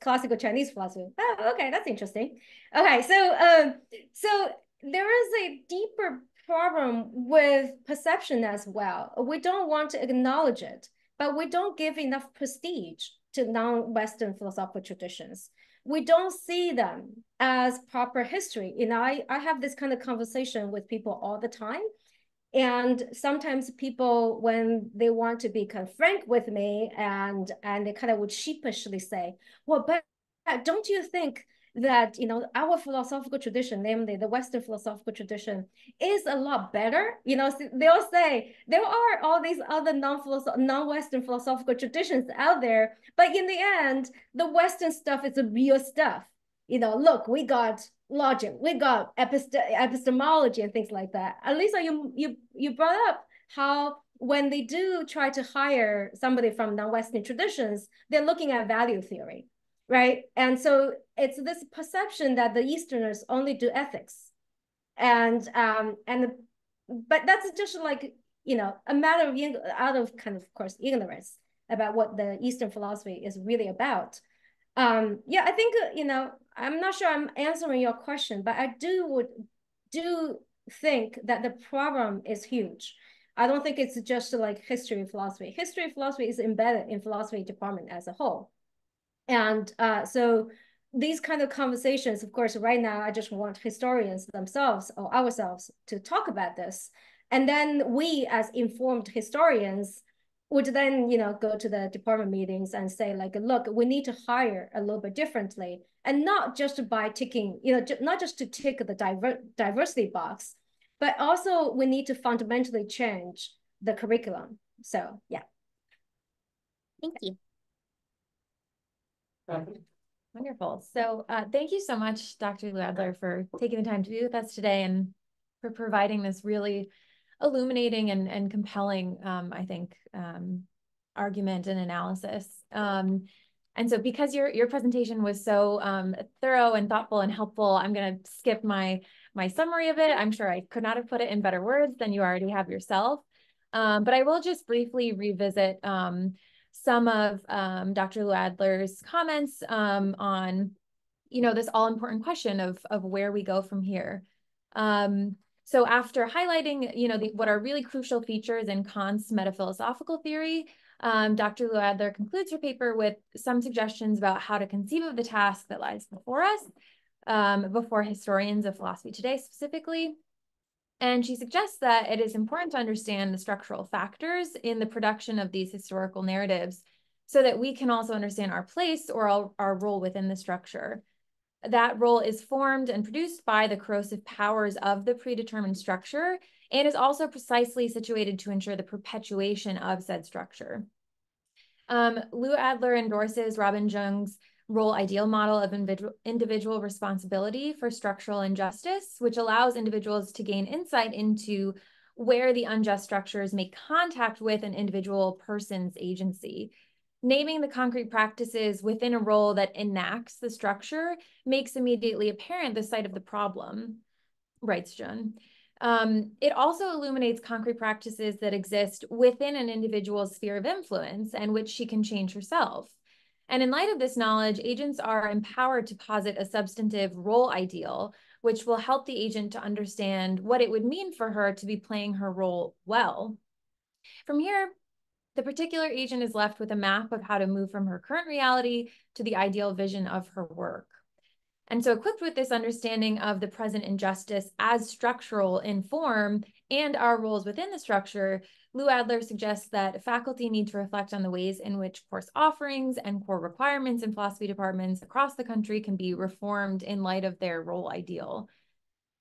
classical Chinese philosophy, oh, okay, that's interesting. Okay, so there is a deeper problem with perception as well. We don't want to acknowledge it, but we don't give enough prestige to non-Western philosophical traditions. We don't see them as proper history. I have this kind of conversation with people all the time. And sometimes people, when they want to be kind of frank with me, and they kind of would sheepishly say, well, but don't you think that, our philosophical tradition, namely the Western philosophical tradition, is a lot better? They'll say there are all these other non-Western philosophical traditions out there, but in the end, the Western stuff is the real stuff. Look, we got logic, we got epistemology and things like that. Lisa, you brought up how when they do try to hire somebody from non-Western traditions, they're looking at value theory, right? And so it's this perception that the Easterners only do ethics, but that's just a matter of out of kind of course ignorance about what the Eastern philosophy is really about. Yeah, I think I'm not sure I'm answering your question, but I do think that the problem is huge. I don't think it's just history philosophy. History philosophy is embedded in philosophy department as a whole. And so these kind of conversations, of course, right now, I just want historians themselves or ourselves to talk about this. And then we as informed historians would then, go to the department meetings and say look, we need to hire a little bit differently, and not just by ticking, not just to tick the diversity box, but also we need to fundamentally change the curriculum. So, yeah. Thank you. Wonderful. So thank you so much, Dr. Lu-Adler, for taking the time to be with us today and for providing this really illuminating and compelling, I think, argument and analysis. And so because your presentation was so thorough and thoughtful and helpful, I'm going to skip my summary of it. I'm sure I could not have put it in better words than you already have yourself. But I will just briefly revisit some of Dr. Lu-Adler's comments on, this all-important question of where we go from here. So after highlighting, what are really crucial features in Kant's metaphilosophical theory, Dr. Lu-Adler concludes her paper with some suggestions about how to conceive of the task that lies before us, before historians of philosophy today specifically. And she suggests that it is important to understand the structural factors in the production of these historical narratives so that we can also understand our place or our role within the structure. That role is formed and produced by the corrosive powers of the predetermined structure and is also precisely situated to ensure the perpetuation of said structure. Lu-Adler endorses Robin Jung's role ideal model of individual responsibility for structural injustice, which allows individuals to gain insight into where the unjust structures make contact with an individual person's agency. Naming the concrete practices within a role that enacts the structure makes immediately apparent the site of the problem, writes Jung. It also illuminates concrete practices that exist within an individual's sphere of influence and which she can change herself. And in light of this knowledge, agents are empowered to posit a substantive role ideal, which will help the agent to understand what it would mean for her to be playing her role well. From here, the particular agent is left with a map of how to move from her current reality to the ideal vision of her work. And so equipped with this understanding of the present injustice as structural in form and our roles within the structure, Lu-Adler suggests that faculty need to reflect on the ways in which course offerings and core requirements in philosophy departments across the country can be reformed in light of their role ideal.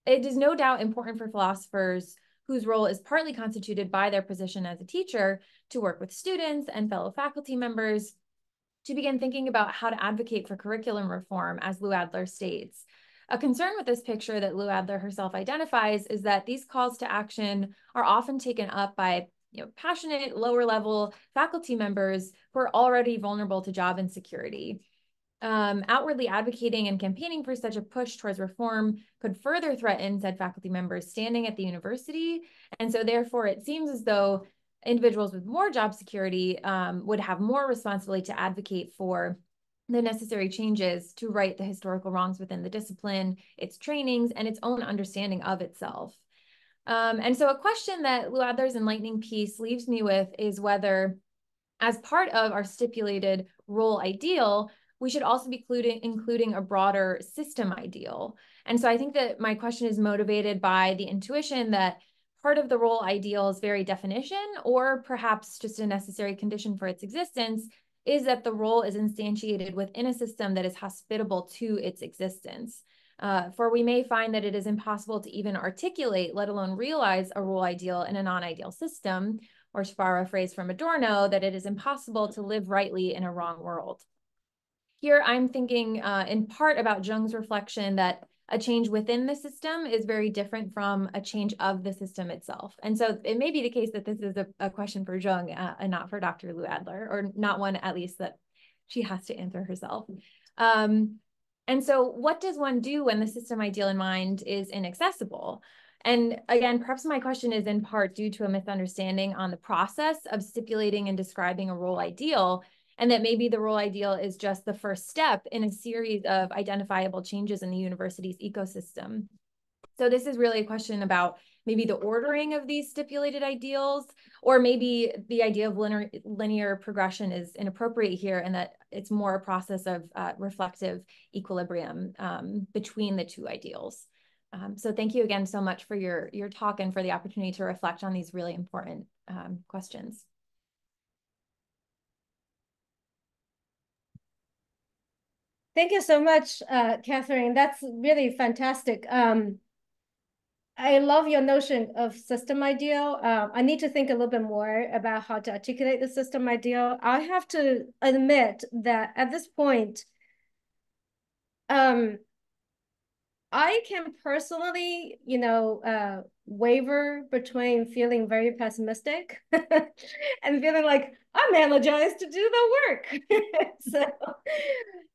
It is no doubt important for philosophers whose role is partly constituted by their position as a teacher to work with students and fellow faculty members to begin thinking about how to advocate for curriculum reform, as Lu-Adler states. A concern with this picture that Lu-Adler herself identifies is that these calls to action are often taken up by passionate, lower-level faculty members who are already vulnerable to job insecurity. Outwardly advocating and campaigning for such a push towards reform could further threaten said faculty members standing at the university. And so therefore, it seems as though individuals with more job security would have more responsibility to advocate for the necessary changes to right the historical wrongs within the discipline, its trainings, and its own understanding of itself. And so a question that Lu-Adler's enlightening piece leaves me with is whether, as part of our stipulated role ideal, we should also be including a broader system ideal. And so I think that my question is motivated by the intuition that part of the role ideal's very definition, or perhaps just a necessary condition for its existence, is that the role is instantiated within a system that is hospitable to its existence. For we may find that it is impossible to even articulate, let alone realize, a role ideal in a non-ideal system, or to borrow a phrase from Adorno, that it is impossible to live rightly in a wrong world. Here, I'm thinking in part about Jung's reflection that a change within the system is very different from a change of the system itself. And so it may be the case that this is a question for Jung and not for Dr. Lu-Adler, or not one at least that she has to answer herself. And so what does one do when the system ideal in mind is inaccessible? And again, perhaps my question is in part due to a misunderstanding on the process of stipulating and describing a role ideal, and that maybe the role ideal is just the first step in a series of identifiable changes in the university's ecosystem. So this is really a question about maybe the ordering of these stipulated ideals, or maybe the idea of linear progression is inappropriate here, and that it's more a process of reflective equilibrium between the two ideals. So thank you again so much for your talk and for the opportunity to reflect on these really important questions. Thank you so much, Catherine. That's really fantastic. I love your notion of system ideal. I need to think a little bit more about how to articulate the system ideal. I have to admit that at this point, I can personally, waver between feeling very pessimistic and feeling like I'm energized to do the work. So,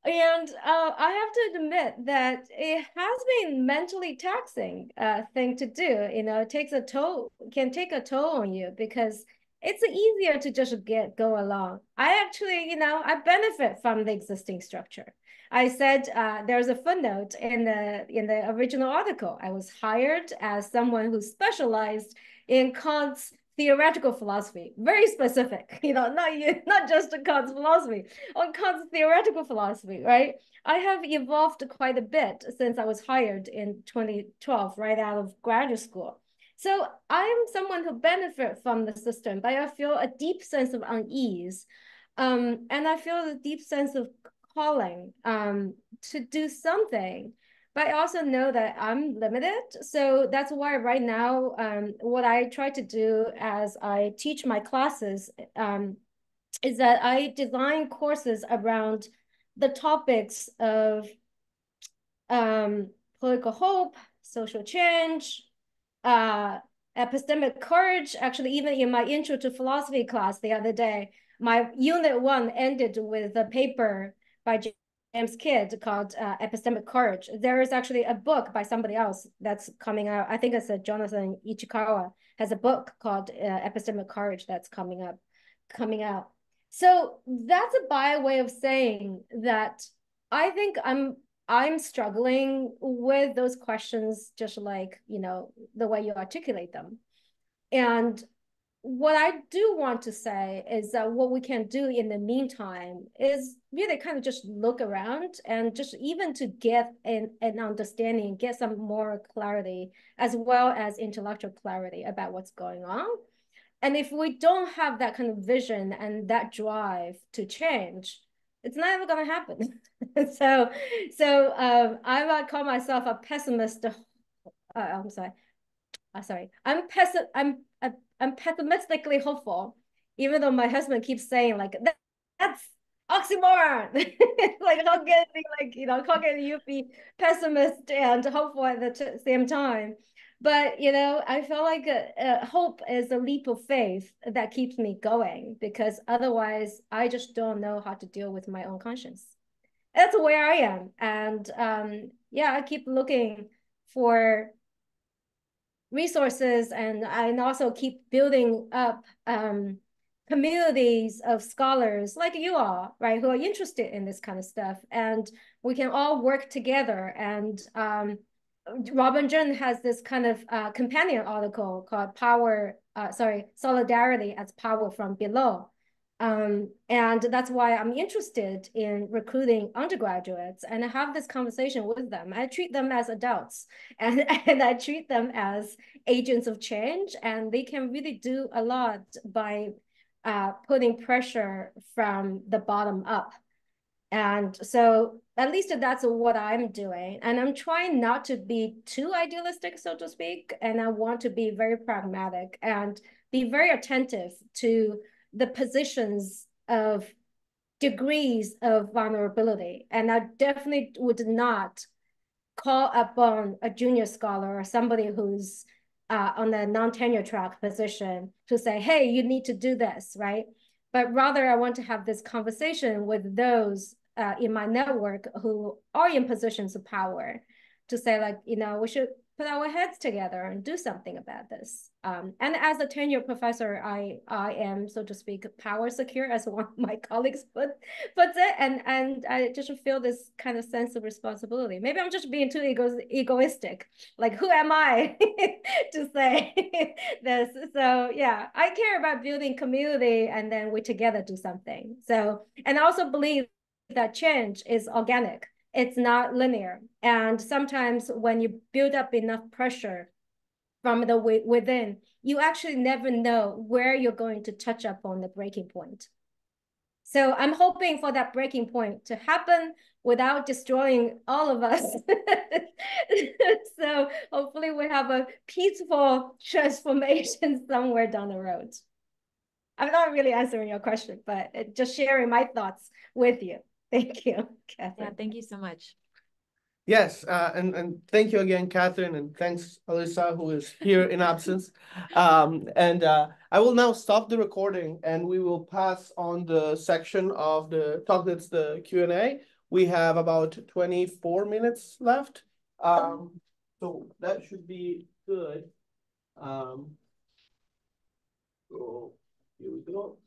and I have to admit that it has been mentally taxing thing to do. It takes a toll, can take a toll on you because it's easier to just go along. I actually, I benefit from the existing structure. I said there's a footnote in the original article. I was hired as someone who specialized in Kant's theoretical philosophy, very specific, not just Kant's philosophy, on Kant's theoretical philosophy, right? I have evolved quite a bit since I was hired in 2012, right out of graduate school. So I'm someone who benefits from the system, but I feel a deep sense of unease. And I feel a deep sense of calling to do something, but I also know that I'm limited. So that's why right now, what I try to do as I teach my classes is that I design courses around the topics of political hope, social change, epistemic courage. Actually, even in my intro to philosophy class the other day, my unit 1 ended with a paper by James Kidd called Epistemic Courage. There is actually a book by somebody else that's coming out. I think it's Jonathan Ichikawa has a book called Epistemic Courage that's coming out. So that's a by way of saying that I think I'm struggling with those questions, just like, the way you articulate them. And what I do want to say is that what we can do in the meantime is really kind of just look around and just even to get an understanding, get some more clarity, as well as intellectual clarity about what's going on. And if we don't have that kind of vision and that drive to change, it's not ever going to happen. so I might call myself a pessimist. I'm sorry. I'm pessimistically hopeful, even though my husband keeps saying like that's oxymoron. Like how can you be pessimist and hopeful at the same time? But I feel like hope is a leap of faith that keeps me going, because otherwise I just don't know how to deal with my own conscience. That's where I am, and yeah, I keep looking for resources, and also keep building up communities of scholars like you all, right, who are interested in this kind of stuff, and we can all work together. And Robin Jun has this kind of companion article called Solidarity as Power from Below. And that's why I'm interested in recruiting undergraduates, and I have this conversation with them. I treat them as adults, and I treat them as agents of change, and they can really do a lot by putting pressure from the bottom up. And so at least that's what I'm doing. And I'm trying not to be too idealistic, so to speak. And I want to be very pragmatic and be very attentive to the positions of degrees of vulnerability. And I definitely would not call upon a junior scholar or somebody who's on the non-tenure track position to say, hey, you need to do this, right? But rather, I want to have this conversation with those in my network who are in positions of power to say, like, we should put our heads together and do something about this. And as a tenure professor, I am, so to speak, power secure, as one of my colleagues puts it, and I just feel this kind of sense of responsibility. Maybe I'm just being too egoistic. Like, who am I to say this? So yeah, I care about building community, and then we together do something. So, and I also believe that change is organic. It's not linear. And sometimes when you build up enough pressure from the within, you actually never know where you're going to touch up on the breaking point. So I'm hoping for that breaking point to happen without destroying all of us. So hopefully we have a peaceful transformation somewhere down the road. I'm not really answering your question, but just sharing my thoughts with you. Thank you, Catherine. Yeah, thank you so much. Yes, and thank you again, Catherine, and thanks, Alyssa, who is here in absence. And I will now stop the recording, and we will pass on the section of the talk that's the Q&A. We have about 24 minutes left, so that should be good. So here we go.